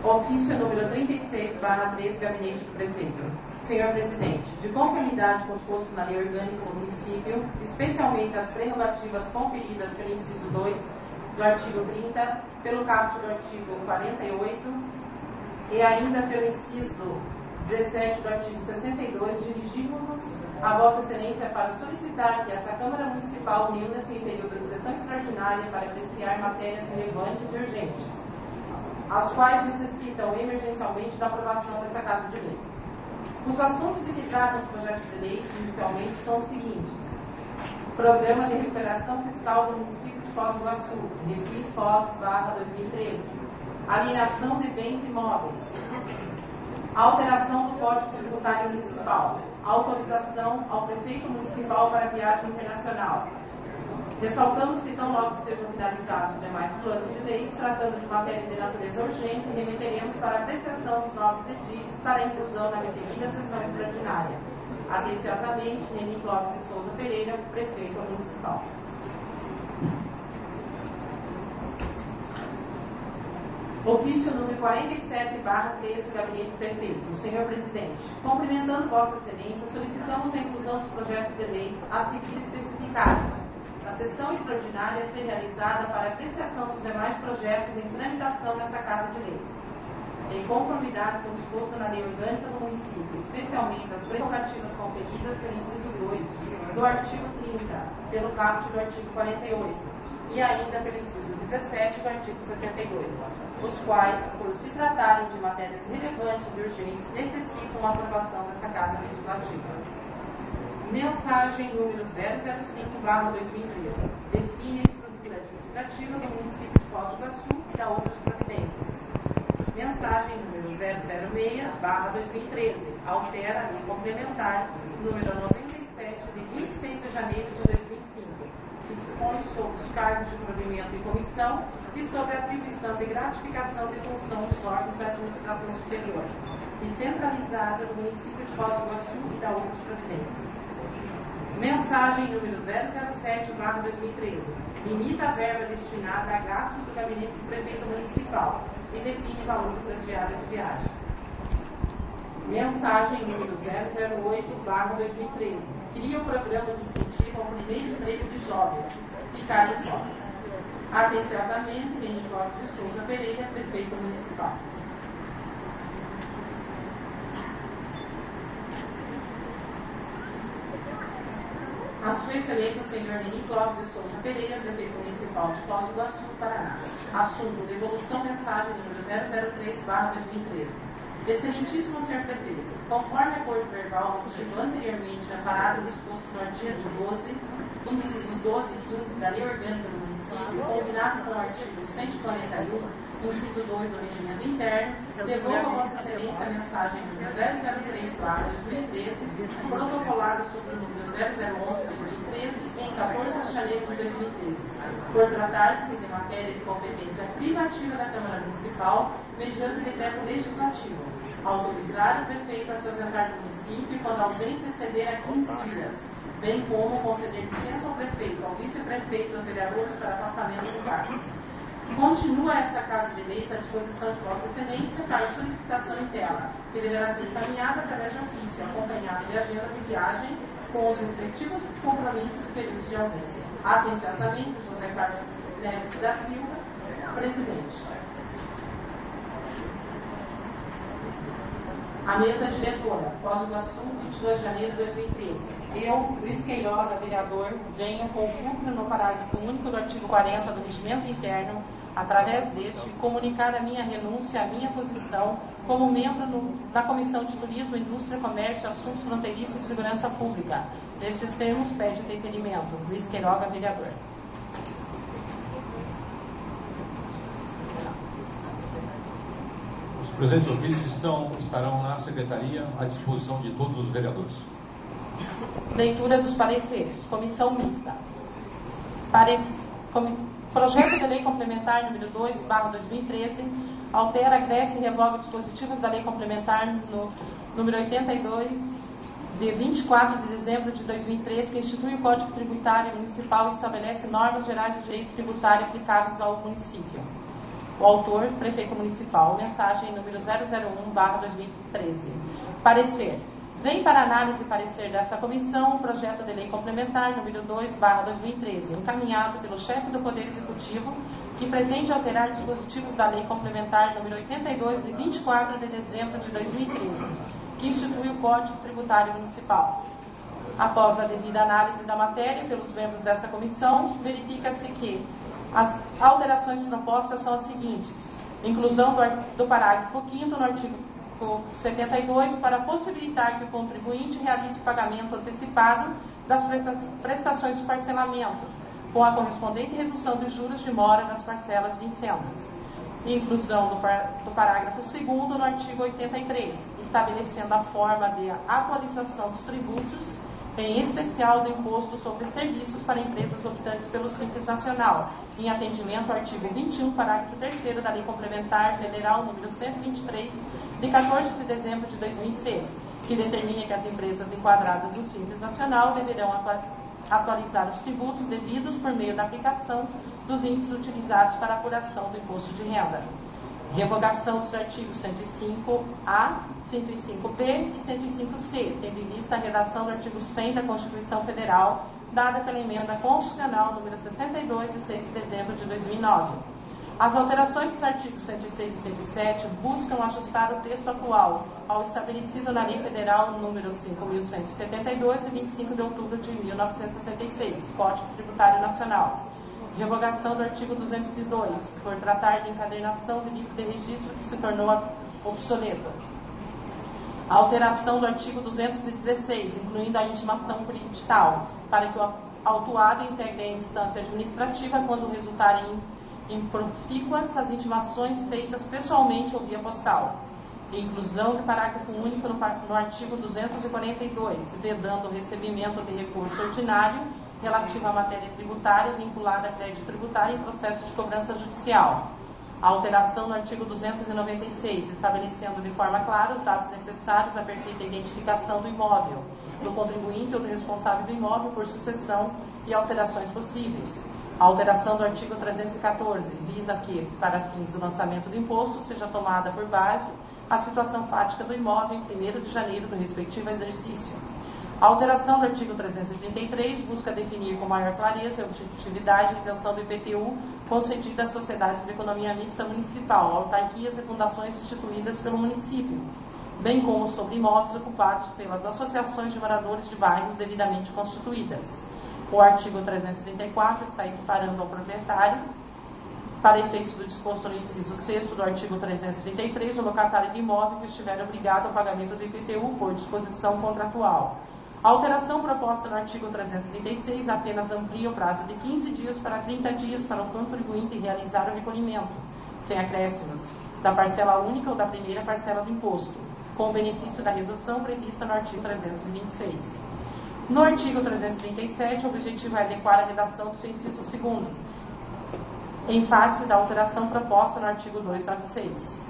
Ofício número 36/13, Gabinete do Prefeito. Senhor Presidente, de conformidade com o disposto na Lei Orgânica do Município, especialmente as prerrogativas conferidas pelo inciso 2 do artigo 30, pelo caput do artigo 48 e ainda pelo inciso 17 do artigo 62, dirigimos-nos a Vossa Excelência para solicitar que essa Câmara Municipal reúna-se em período de sessão extraordinária para apreciar matérias relevantes e urgentes, as quais necessitam emergencialmente da aprovação dessa Casa de Leis. Os assuntos de que tratam os projetos de lei, inicialmente, são os seguintes: Programa de Recuperação Fiscal do Município de Foz do Iguaçu, Refis Foz/2013, alienação de bens imóveis, alteração do Código Tributário Municipal, autorização ao Prefeito Municipal para viagem internacional. Ressaltamos que, tão logo sejam finalizados os demais planos de leis, tratando de matéria de natureza urgente, remeteremos para a apreciação dos novos edis para a inclusão na referida sessão extraordinária. Atenciosamente, Neni Clóvis de Souza Pereira, Prefeito Municipal. Ofício número 47/13 do Gabinete do Prefeito. Senhor Presidente, cumprimentando Vossa Excelência, solicitamos a inclusão dos projetos de leis a seguir especificados na sessão extraordinária a ser realizada para apreciação dos demais projetos em tramitação nessa Casa de Leis, em conformidade com o disposto na Lei Orgânica do Município, especialmente as prerrogativas conferidas pelo inciso 2 do artigo 30, pelo caput do artigo 48 e ainda pelo inciso 17 do artigo 72, os quais, por se tratarem de matérias relevantes e urgentes, necessitam a aprovação dessa Casa Legislativa. Mensagem número 005/2013. Define a estrutura administrativa do município de Foz do Iguaçu e dá outras providências. Mensagem número 006/2013. Altera a lei complementar número 97 de 26 de janeiro de 2005, que dispõe sobre os cargos de provimento e comissão e sobre a atribuição de gratificação de função dos órgãos da administração superior e centralizada no município de Foz do Iguaçu e dá outras providências. Mensagem número 007/2013. Limita a verba destinada a gastos do Gabinete do Prefeito Municipal e define valores das diárias de viagem. Mensagem número 008/2013. Cria um programa de incentivo ao primeiro emprego de jovens. Ficar em Foz. Atenciosamente, Neni Clóvis de Souza Pereira, Prefeito Municipal. A Sua Excelência, o Senhor Neni Clóvis de Souza Pereira, Prefeito Municipal de Foz do Iguaçu, Paraná. Assunto: devolução mensagem número 003/2013. Excelentíssimo Senhor Prefeito, conforme acordo verbal obtido anteriormente amparado no disposto no artigo 12, incisos 12 e 15 da Lei Orgânica do Município, combinado com o artigo 141, inciso 2 do Regimento Interno, devolvo a Vossa Excelência a mensagem número 003/2013, protocolada sob o número 0011/2013, em 14 de janeiro de 2013, por tratar-se de matéria de competência privativa da Câmara Municipal, mediante decreto legislativo, autorizar o prefeito a se ausentar do município quando a ausência exceder a 15 dias, bem como conceder licença ao prefeito, ao vice-prefeito e aos vereadores para afastamento do cargo. Continua esta Casa de Leis à disposição de Vossa Excelência para solicitação em tela, que deverá ser encaminhada através de ofício, acompanhado de agenda de viagem com os respectivos compromissos e períodos de ausência. Atenciosamente, José Carlos Neves da Silva, Presidente. A mesa diretora, Foz do Iguaçu, 22 de janeiro de 2013. Eu, Luiz Queiroga, vereador, venho com o fulcro no parágrafo único do artigo 40 do Regimento Interno, através deste, comunicar a minha renúncia à minha posição como membro da Comissão de Turismo, Indústria, Comércio, Assuntos Fronteiriços e Segurança Pública. Nestes termos, pede deferimento. Luiz Queiroga, vereador. Os presentes ofícios estarão na Secretaria à disposição de todos os vereadores. Leitura dos pareceres. Comissão mista. Projeto de Lei Complementar número 2/2013 altera, acresce e revoga dispositivos da Lei Complementar número 82 de 24 de dezembro de 2013, que institui o Código Tributário Municipal e estabelece normas gerais de direito tributário aplicáveis ao município. O autor, prefeito municipal. Mensagem número 001/2013. Parecer. Vem para análise e parecer dessa comissão o projeto de lei complementar número 2/2013, encaminhado pelo chefe do Poder Executivo, que pretende alterar dispositivos da lei complementar número 82 de 24 de dezembro de 2013, que institui o Código Tributário Municipal. Após a devida análise da matéria pelos membros dessa comissão, verifica-se que as alterações propostas são as seguintes: inclusão do parágrafo 5º no artigo 72 para possibilitar que o contribuinte realize pagamento antecipado das prestações de parcelamento, com a correspondente redução dos juros de mora das parcelas vincendas. Inclusão do parágrafo 2º no artigo 83, estabelecendo a forma de atualização dos tributos, em especial do imposto sobre serviços para empresas optantes pelo Simples Nacional, em atendimento ao artigo 21, parágrafo 3º da Lei Complementar Federal número 123, de 14 de dezembro de 2006, que determina que as empresas enquadradas no Simples Nacional deverão atualizar os tributos devidos por meio da aplicação dos índices utilizados para a apuração do imposto de renda. Revogação dos artigos 105A, 105B e 105C, tendo em vista a redação do artigo 100 da Constituição Federal, dada pela emenda constitucional número 62, de 6 de dezembro de 2009. As alterações dos artigos 106 e 107 buscam ajustar o texto atual ao estabelecido na Lei Federal número 5.172, de 25 de outubro de 1966, Código Tributário Nacional. Revogação do artigo 202, por tratar de encadernação de livro de registro que se tornou obsoleto. Alteração do artigo 216, incluindo a intimação digital, para que o autuado integre a instância administrativa quando resultarem improfícuas as intimações feitas pessoalmente ou via postal. Inclusão do parágrafo único no artigo 242, vedando o recebimento de recurso ordinário relativo à matéria tributária vinculada a crédito tributário em processo de cobrança judicial. A alteração no artigo 296, estabelecendo de forma clara os dados necessários à perfeita identificação do imóvel, do contribuinte ou do responsável do imóvel por sucessão e alterações possíveis. A alteração do artigo 314 visa que, para fins do lançamento do imposto, seja tomada por base a situação fática do imóvel em 1º de janeiro do respectivo exercício. A alteração do artigo 333 busca definir com maior clareza a objetividade e isenção do IPTU concedida às sociedades de economia mista municipal, autarquias e fundações instituídas pelo município, bem como sobre imóveis ocupados pelas associações de moradores de bairros devidamente constituídas. O artigo 334 está equiparando ao proprietário, para efeitos do disposto no inciso 6º do artigo 333, o locatário de imóvel que estiver obrigado ao pagamento do IPTU por disposição contratual. A alteração proposta no artigo 336 apenas amplia o prazo de 15 dias para 30 dias para o contribuinte realizar o recolhimento, sem acréscimos, da parcela única ou da primeira parcela do imposto, com o benefício da redução prevista no artigo 326. No artigo 337, o objetivo é adequar a redação do seu inciso 2º, em face da alteração proposta no artigo 296.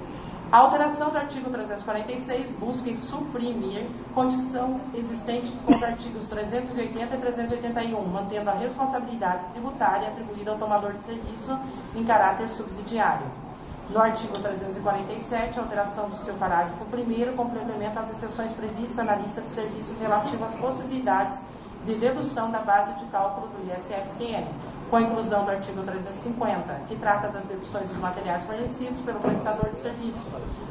A alteração do artigo 346 busca em suprimir condição existente com os artigos 380 e 381, mantendo a responsabilidade tributária atribuída ao tomador de serviço em caráter subsidiário. No artigo 347, a alteração do seu parágrafo 1º complementa as exceções previstas na lista de serviços relativas às possibilidades de dedução da base de cálculo do ISS-QN, com a inclusão do artigo 350, que trata das deduções dos materiais fornecidos pelo prestador de serviço,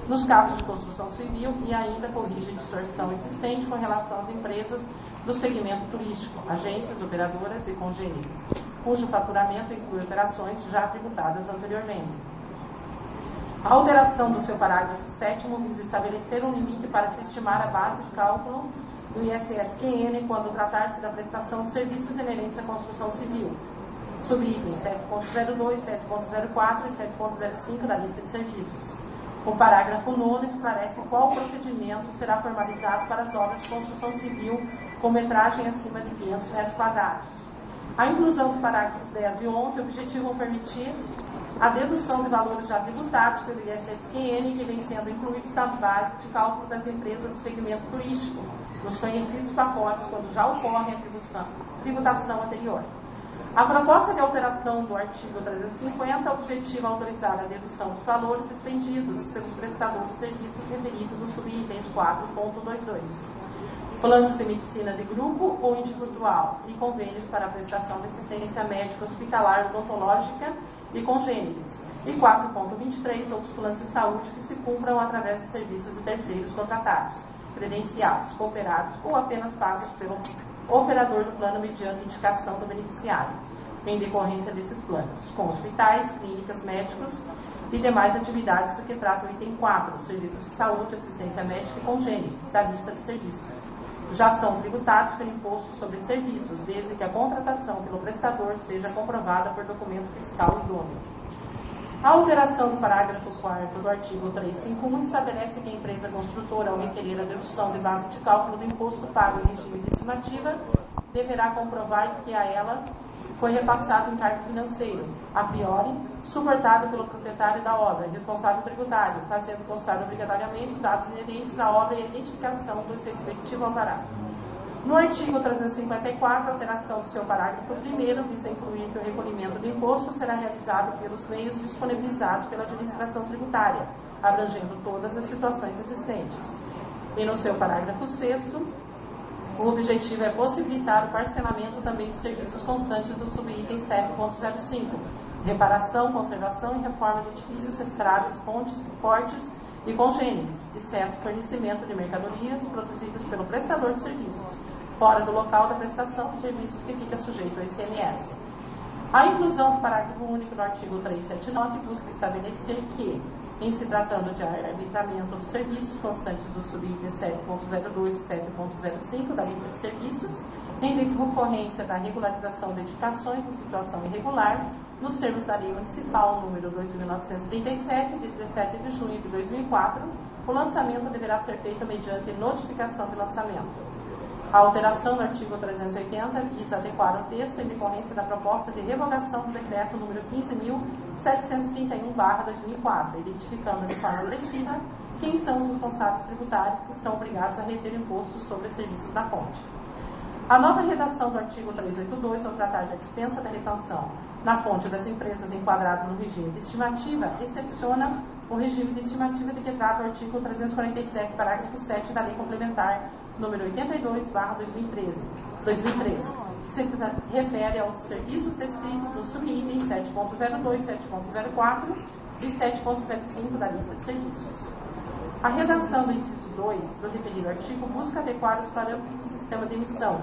nos casos de construção civil, e ainda corrige a distorção existente com relação às empresas do segmento turístico, agências, operadoras e congêneres, cujo faturamento inclui operações já tributadas anteriormente. A alteração do seu parágrafo 7º visa estabelecer um limite para se estimar a base de cálculo do ISS-QN quando tratar-se da prestação de serviços inerentes à construção civil, subitens 7.02, 7.04 e 7.05 da lista de serviços. O parágrafo 9º esclarece qual procedimento será formalizado para as obras de construção civil com metragem acima de 500 metros quadrados. A inclusão dos parágrafos 10 e 11 objetivam permitir a dedução de valores já tributados pelo ISS-QN que vem sendo incluídos na base de cálculo das empresas do segmento turístico, nos conhecidos pacotes, quando já ocorre a tributação anterior. A proposta de alteração do artigo 350 objetiva autorizar a dedução dos valores expendidos pelos prestadores de serviços referidos nos subitens 4.22. Planos de medicina de grupo ou individual e convênios para a prestação de assistência médica hospitalar odontológica e congêneres. E 4.23, outros planos de saúde que se cumpram através de serviços de terceiros contratados, credenciados, cooperados ou apenas pagos pelo operador do plano mediante indicação do beneficiário, em decorrência desses planos, com hospitais, clínicas, médicos e demais atividades do que trata o item 4, serviços de saúde, assistência médica e congêneres, da lista de serviços. Já são tributados pelo imposto sobre serviços, desde que a contratação pelo prestador seja comprovada por documento fiscal idôneo. A alteração do parágrafo 4º do artigo 351 estabelece que a empresa construtora, ao requerer a dedução de base de cálculo do imposto pago em regime de estimativa, deverá comprovar que a ela foi repassado encargo financeiro, a priori, suportado pelo proprietário da obra, responsável tributário, fazendo constar obrigatoriamente os dados inerentes à obra e a identificação do respectivo alvará. No artigo 354, a alteração do seu parágrafo 1º visa incluir que o recolhimento do imposto será realizado pelos meios disponibilizados pela administração tributária, abrangendo todas as situações existentes. E no seu parágrafo 6º, o objetivo é possibilitar o parcelamento também de serviços constantes do subitem 7.05, reparação, conservação e reforma de edifícios, estradas, pontes, portes e congêneres, exceto fornecimento de mercadorias produzidas pelo prestador de serviços, fora do local da prestação de serviços que fica sujeito ao ICMS. A inclusão do parágrafo único do artigo 379 busca estabelecer que, em se tratando de arbitramento dos serviços constantes do subitem 7.02 e 7.05 da lista de serviços, em decorrência da regularização de edificações em situação irregular, nos termos da Lei Municipal número 2.937, de 17 de junho de 2004, o lançamento deverá ser feito mediante notificação de lançamento. A alteração do artigo 380 visa adequar o texto em decorrência da proposta de revogação do decreto número 15.731/2004, identificando de forma precisa quem são os responsáveis tributários que estão obrigados a reter impostos sobre serviços da fonte. A nova redação do artigo 382, ao tratar da dispensa da retenção na fonte das empresas enquadradas no regime de estimativa, excepciona o regime de estimativa de que trata o artigo 347, parágrafo 7 da Lei Complementar número 82/2003, que se refere aos serviços descritos nos subitens 7.02, 7.04 e 7.05 da lista de serviços. A redação do inciso 2 do referido artigo busca adequar os parâmetros do sistema de emissão,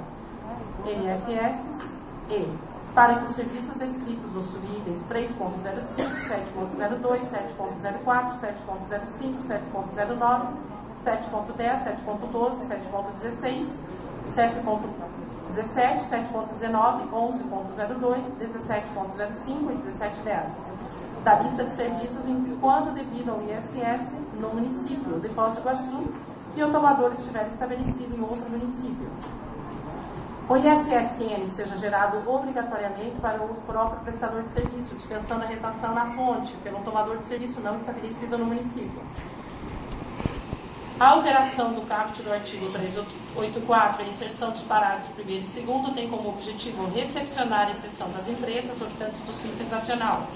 NFS, e para que os serviços descritos nos subitens 3.05, 7.02, 7.04, 7.05, 7.09, 7.10, 7.12, 7.16, 7.17, 7.19, 11.02, 17.05 e 17.10 da lista de serviços quando devido ao ISS no município de Foz do Iguaçu e o tomador estiver estabelecido em outro município. O ISS-QN seja gerado obrigatoriamente para o próprio prestador de serviço, dispensando a retenção na fonte pelo tomador de serviço não estabelecido no município. A alteração do caput do artigo 384, a inserção dos parágrafos 1º e 2º, tem como objetivo recepcionar a exceção das empresas optantes do Simples Nacional,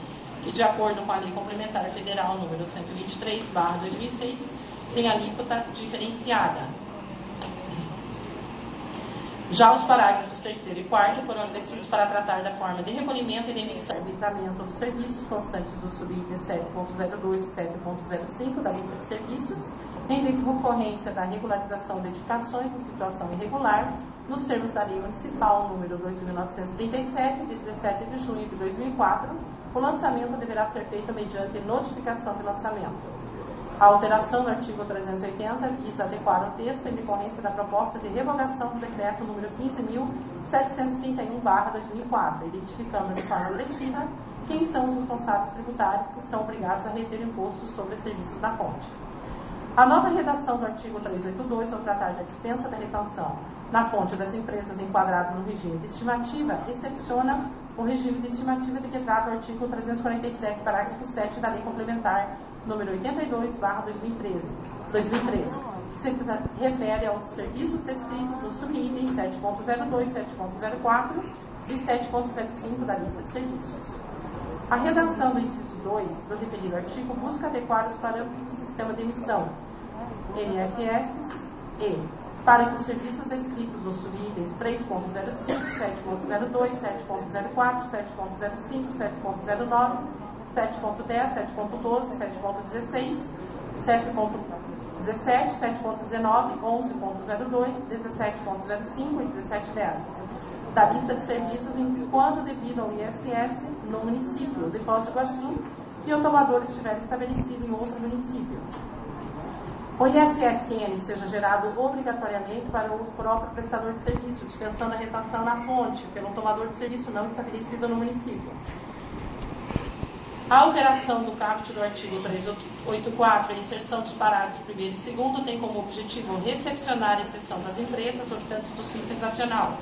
que, de acordo com a Lei Complementar Federal número 123/2006, tem alíquota diferenciada. Já os parágrafos 3º e 4º foram acrescidos para tratar da forma de recolhimento e de emissão e arbitramento dos serviços constantes do subitens 7.02 e 7.05 da lista de serviços, em decorrência da regularização de edificações em situação irregular, nos termos da Lei Municipal número 2.937, de 17 de junho de 2004, o lançamento deverá ser feito mediante notificação de lançamento. A alteração do artigo 380 visa adequar o texto em decorrência da proposta de revogação do decreto número 15.731/2004, identificando de forma precisa quem são os responsáveis tributários que estão obrigados a reter impostos sobre serviços da fonte. A nova redação do artigo 382, ao tratar da dispensa da retenção na fonte das empresas enquadradas no regime de estimativa, excepciona o regime de estimativa de que trata o artigo 347, parágrafo 7 da Lei Complementar número 82/2003, que se refere aos serviços descritos nos subitens 7.02, 7.04 e 7.05 da lista de serviços. A redação do inciso 2 do referido artigo busca adequar os parâmetros do sistema de emissão, NFS, e para que os serviços descritos nos subitens 3.05, 7.02, 7.04, 7.05, 7.09, 7.10, 7.12, 7.16, 7.17, 7.19, 11.02, 17.05 e 17.10 da lista de serviços quando devido ao ISS no município de Foz do Iguaçu e o tomador estiver estabelecido em outro município. O ISS-QN seja gerado obrigatoriamente para o próprio prestador de serviço, dispensando a retenção na fonte pelo tomador de serviço não estabelecido no município. A alteração do caput do artigo 384, a inserção dos parágrafos 1º e 2º, tem como objetivo recepcionar a exceção das empresas optantes do Simples Nacional,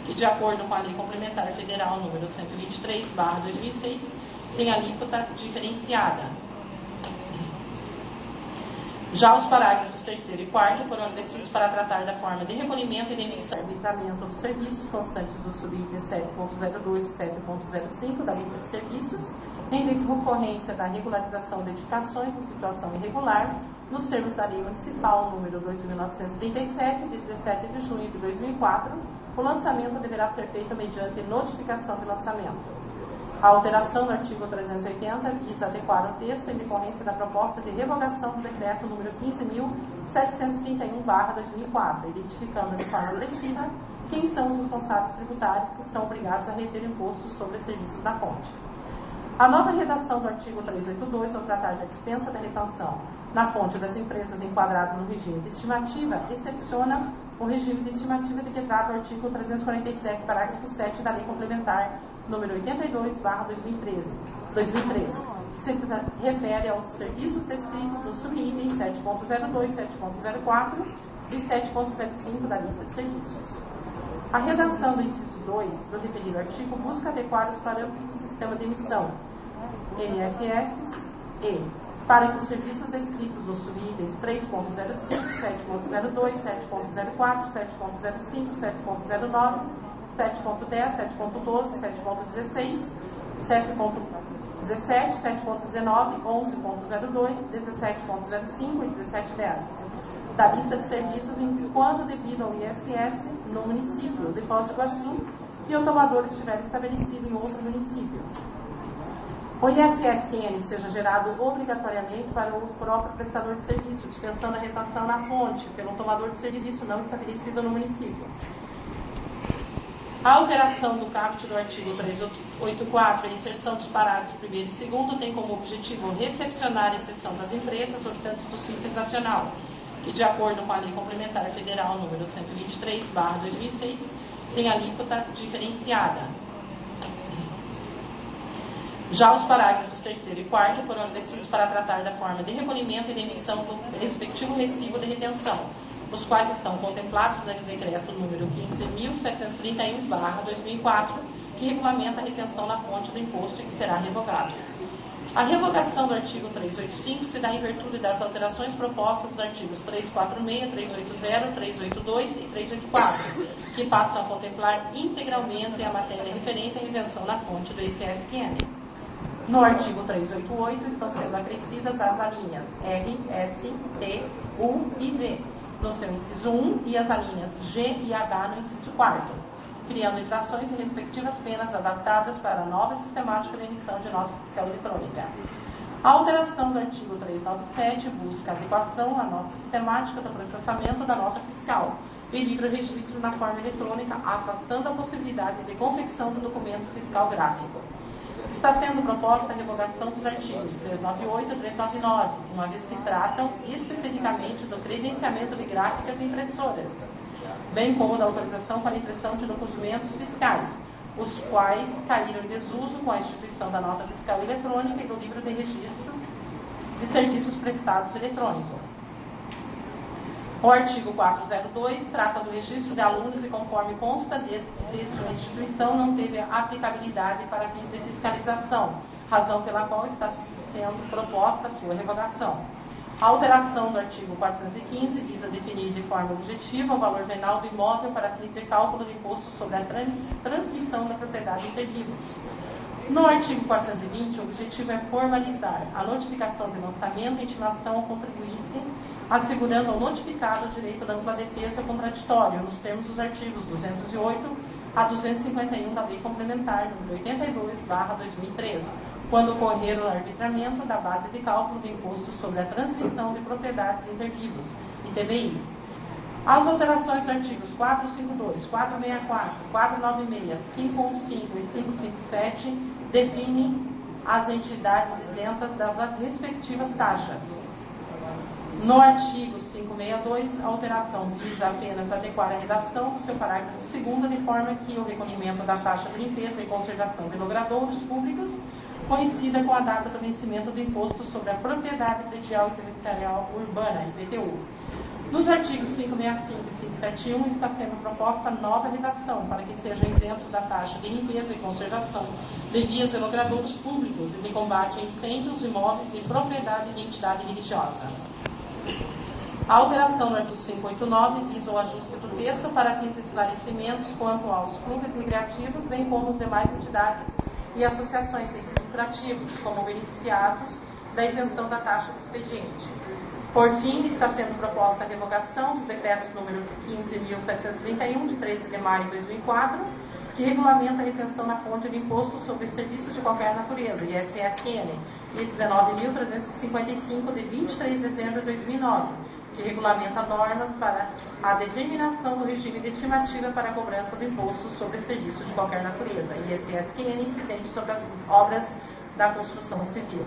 que, de acordo com a Lei Complementar Federal número 123/2006, tem alíquota diferenciada. Já os parágrafos 3º e 4º foram acrescidos para tratar da forma de recolhimento e de emissão e arbitramento dos serviços constantes do subitens 7.02 e 7.05 da lista de serviços, em decorrência da regularização de edificações em situação irregular, nos termos da Lei Municipal número 2.937, de 17 de junho de 2004, o lançamento deverá ser feito mediante notificação de lançamento. A alteração do artigo 380 visa adequar o texto em decorrência da proposta de revogação do decreto número 15.731/2004, identificando de forma precisa quem são os responsáveis tributários que estão obrigados a reter impostos sobre serviços da fonte. A nova redação do artigo 382, ao tratar da dispensa da retenção na fonte das empresas enquadradas no regime de estimativa, excepciona o regime de estimativa de que trata o artigo 347, parágrafo 7 da Lei Complementar número 82/2003, que se refere aos serviços descritos nos subitens 7.02, 7.04 e 7.05 da lista de serviços. A redação do inciso 2 do referido artigo busca adequar os parâmetros do sistema de emissão, NFS, e para que os serviços descritos nos subitens 3.05, 7.02, 7.04, 7.05, 7.09, 7.10, 7.12, 7.16, 7.17, 7.19, 11.02, 17.05 e 17.10 da lista de serviços quando devido ao ISS no município de Foz do Iguaçu e o tomador estiver estabelecido em outro município. O ISS-QN seja gerado obrigatoriamente para o próprio prestador de serviço, dispensando a retenção na fonte pelo tomador de serviço não estabelecido no município. A alteração do caput do artigo 384, a inserção dos parágrafos 1º e 2º, tem como objetivo recepcionar a exceção das empresas optantes do Simples Nacional, que, de acordo com a Lei Complementar Federal número 123/2006, tem alíquota diferenciada. Já os parágrafos 3º e 4º foram acrescidos para tratar da forma de recolhimento e de emissão do respectivo recibo de retenção, os quais estão contemplados no decreto número 15.731/2004, que regulamenta a retenção na fonte do imposto e que será revogado. A revogação do artigo 385 se dá em virtude das alterações propostas dos artigos 346, 380, 382 e 384, que passam a contemplar integralmente a matéria referente à retenção na fonte do ISS-QN. No artigo 388 estão sendo acrescidas as alíneas R, S, T, U e V, no seu inciso 1, e as alíneas G e H no inciso 4º, criando infrações e respectivas penas adaptadas para a nova sistemática de emissão de nota fiscal eletrônica. A alteração do artigo 397 busca adequação à nota sistemática do processamento da nota fiscal e livre registro na forma eletrônica, afastando a possibilidade de confecção do documento fiscal gráfico. Está sendo proposta a revogação dos artigos 398 e 399, uma vez que tratam especificamente do credenciamento de gráficas e impressoras, bem como da autorização para impressão de documentos fiscais, os quais caíram em desuso com a instituição da nota fiscal eletrônica e do livro de registros de serviços prestados eletrônico. O artigo 402 trata do registro de alunos e, conforme consta de sua instituição, não teve aplicabilidade para fins de fiscalização, razão pela qual está sendo proposta a sua revogação. A alteração do artigo 415 visa definir de forma objetiva o valor venal do imóvel para fins de cálculo do imposto sobre a transmissão da propriedade inter vivos. No artigo 420, o objetivo é formalizar a notificação de lançamento e intimação ao contribuinte, assegurando ao notificado o direito da ampla defesa contraditório, nos termos dos artigos 208 a 251 da Lei Complementar nº 82/2013, quando ocorrer o arbitramento da base de cálculo do imposto sobre a transmissão de propriedades inter vivos, ITBI. As alterações dos artigos 452, 464, 496, 515 e 557 definem as entidades isentas das respectivas taxas. No artigo 562, a alteração visa apenas adequar a redação do seu parágrafo 2º, de forma que o recolhimento da taxa de limpeza e conservação de logradouros públicos coincida com a data do vencimento do imposto sobre a propriedade predial e territorial urbana, IPTU. Nos artigos 565 e 571 está sendo proposta nova redação para que sejam isentos da taxa de limpeza e conservação de vias e logradouros públicos e de combate a incêndios, imóveis de propriedade de entidade religiosa. A alteração no artigo 589 visa o ajuste do texto para fins de esclarecimentos quanto aos clubes recreativos, bem como as demais entidades e associações sem fins lucrativos, como beneficiados da isenção da taxa do expediente. Por fim, está sendo proposta a revogação dos decretos número 15.731, de 13 de maio de 2004, que regulamenta a retenção na fonte do imposto sobre serviços de qualquer natureza, ISSQN, e 19.355, de 23 de dezembro de 2009, que regulamenta normas para a determinação do regime de estimativa para a cobrança do imposto sobre serviços de qualquer natureza, ISSQN, incidente sobre as obras da construção civil.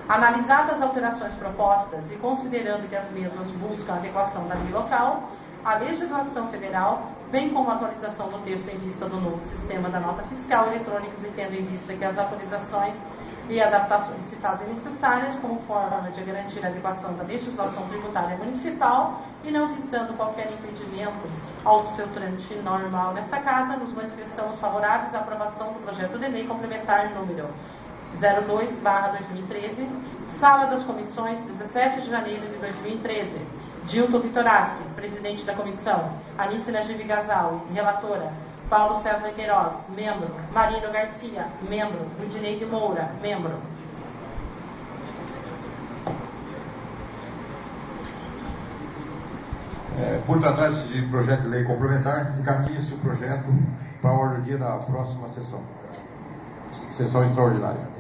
Analisadas as alterações propostas e considerando que as mesmas buscam a adequação da lei local, a legislação federal, bem como a atualização do texto em vista do novo sistema da nota fiscal eletrônica, e tendo em vista que as atualizações e adaptações se fazem necessárias como forma de garantir a adequação da legislação tributária municipal e não visando qualquer impedimento ao seu trâmite normal nesta Casa, nos manifestamos favoráveis à aprovação do projeto de lei complementar número 02/2013, Sala das Comissões, 17 de janeiro de 2013. Dilton Vitorassi, presidente da comissão. Anice Najib Gazal, relatora. Paulo César Queiroz, membro. Marino Garcia, membro. Rudineide Moura, membro. Por tratar-se de projeto de lei complementar, encaminhe-se o projeto para a ordem do dia da próxima sessão extraordinária.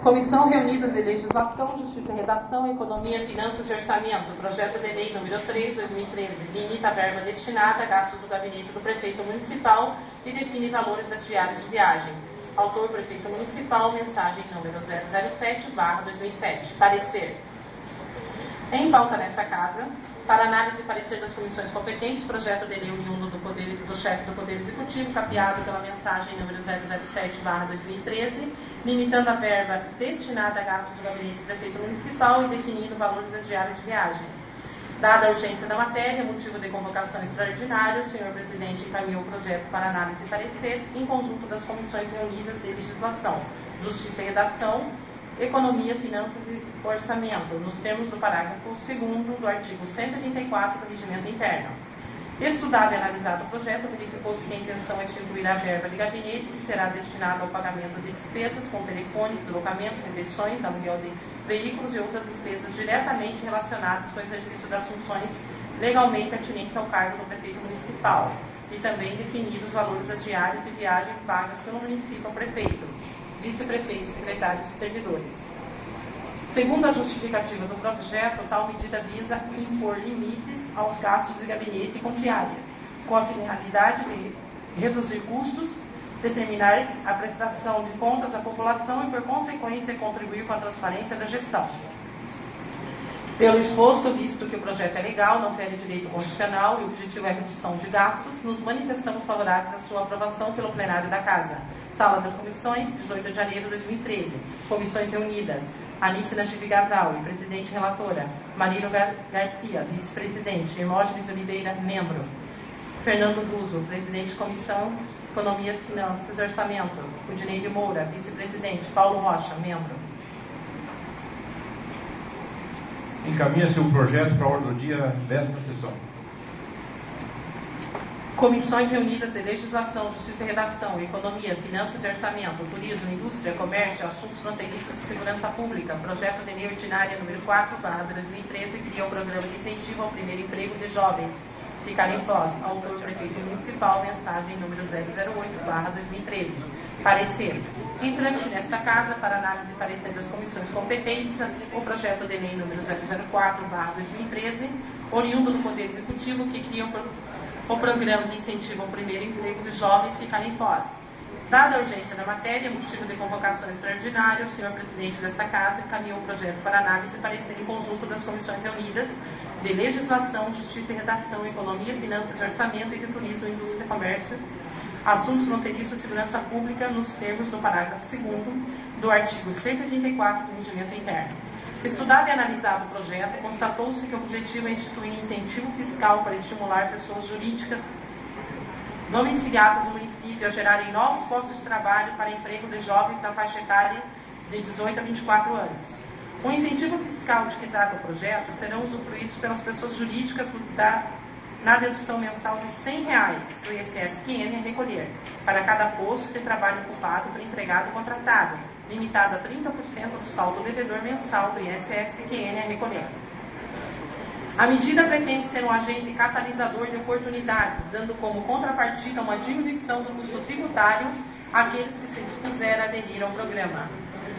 Comissão reunida de Legislação, Justiça e Redação, Economia, Finanças e Orçamento. Projeto de lei número 3/2013. Limita a verba destinada a gastos do gabinete do prefeito municipal e define valores das diárias de viagem. Autor, prefeito municipal. Mensagem número 007/2007. Parecer. Em pauta nesta Casa, para análise e parecer das comissões competentes, projeto de lei oriundo do chefe do Poder Executivo, capeado pela mensagem número 007/2013, limitando a verba destinada a gastos do gabinete do prefeito municipal e definindo valores das diárias de viagem. Dada a urgência da matéria, motivo de convocação extraordinária, o senhor presidente encaminhou o projeto para análise e parecer em conjunto das comissões reunidas de Legislação, Justiça e Redação, Economia, Finanças e Orçamento, nos termos do parágrafo 2º do artigo 134 do Regimento Interno. Estudado e analisado o projeto, verificou-se que a intenção é instituir a verba de gabinete que será destinada ao pagamento de despesas com telefones, deslocamentos, refeições, aluguel de veículos e outras despesas diretamente relacionadas com o exercício das funções legalmente atinentes ao cargo do prefeito municipal, e também definir os valores das diárias de viagem pagas pelo município ao prefeito, vice-prefeito, secretários e servidores. Segundo a justificativa do projeto, tal medida visa impor limites aos gastos de gabinete com diárias, com a finalidade de reduzir custos, determinar a prestação de contas à população e, por consequência, contribuir com a transparência da gestão. Pelo exposto, visto que o projeto é legal, não fere direito constitucional e o objetivo é a redução de gastos, nos manifestamos favoráveis à sua aprovação pelo plenário da Casa. Sala das Comissões, 18 de janeiro de 2013. Comissões reunidas. Anice Najib Gazal, presidente relatora. Marino Garcia, vice-presidente. Hermógenes Oliveira, membro. Fernando Buzo, presidente de Comissão Economia, Finanças e Orçamento. Rudineide Moura, vice-presidente. Paulo Rocha, membro. Encaminha-se o projeto para a ordem do dia desta sessão. Comissões reunidas de Legislação, Justiça e Redação, Economia, Finanças e Orçamento, Turismo, Indústria, Comércio, Assuntos Fronteiriços e Segurança Pública, Projeto de Lei Ordinária número 4/2013, cria o Programa de Incentivo ao Primeiro Emprego de Jovens. Ficar em Foz, autor Prefeito Municipal, mensagem número 008/2013. Parecer. Em trâmite nesta Casa, para análise e parecer das comissões competentes, o Projeto de Lei número 004/2013, oriundo do Poder Executivo, que cria o Programa de Incentivo ao Primeiro Emprego de Jovens, ficar em Foz. Dada a urgência da matéria, motivo de convocação extraordinária, o senhor presidente desta Casa encaminhou o projeto para análise e parecer em conjunto das comissões reunidas de Legislação, Justiça e Redação, Economia, Finanças e Orçamento e de Turismo, Indústria e Comércio, Assuntos Fronteiriços e Segurança Pública, nos termos do parágrafo 2º do artigo 134 do Regimento Interno. Estudado e analisado o projeto, constatou-se que o objetivo é instituir incentivo fiscal para estimular pessoas jurídicas domiciliadas no município a gerarem novos postos de trabalho para emprego de jovens na faixa etária de 18 a 24 anos. O incentivo fiscal de que trata o projeto serão usufruídos pelas pessoas jurídicas na dedução mensal de R$ 100 do ISS-QN a recolher, para cada posto de trabalho ocupado por empregado contratado, limitado a 30% do saldo devedor mensal do ISS-QN a recolher. A medida pretende ser um agente catalisador de oportunidades, dando como contrapartida uma diminuição do custo tributário àqueles que se dispuserem a aderir ao programa.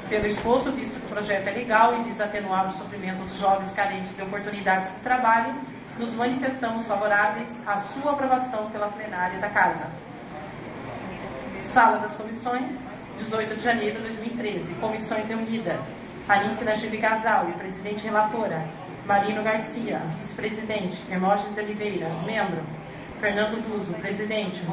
Pelo exposto, visto que o projeto é legal e visa atenuar o sofrimento dos jovens carentes de oportunidades de trabalho, nos manifestamos favoráveis à sua aprovação pela plenária da Casa. Sala das Comissões, 18 de janeiro de 2013. Comissões reunidas. Alice Nagibe Gazaui, presidente relatora. Marino Garcia, vice-presidente. Hermógenes de Oliveira, membro. Fernando Duzo, presidente.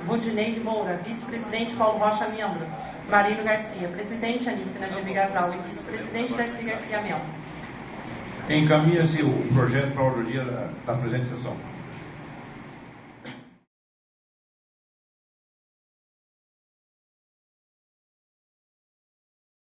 Rudinei de Moura, vice-presidente. Paulo Rocha, membro. Marino Garcia, presidente. Alice Nagibe Gazaui, vice-presidente. Darcy Garcia, membro. Encaminha-se o projeto para a ordem do dia da presente sessão.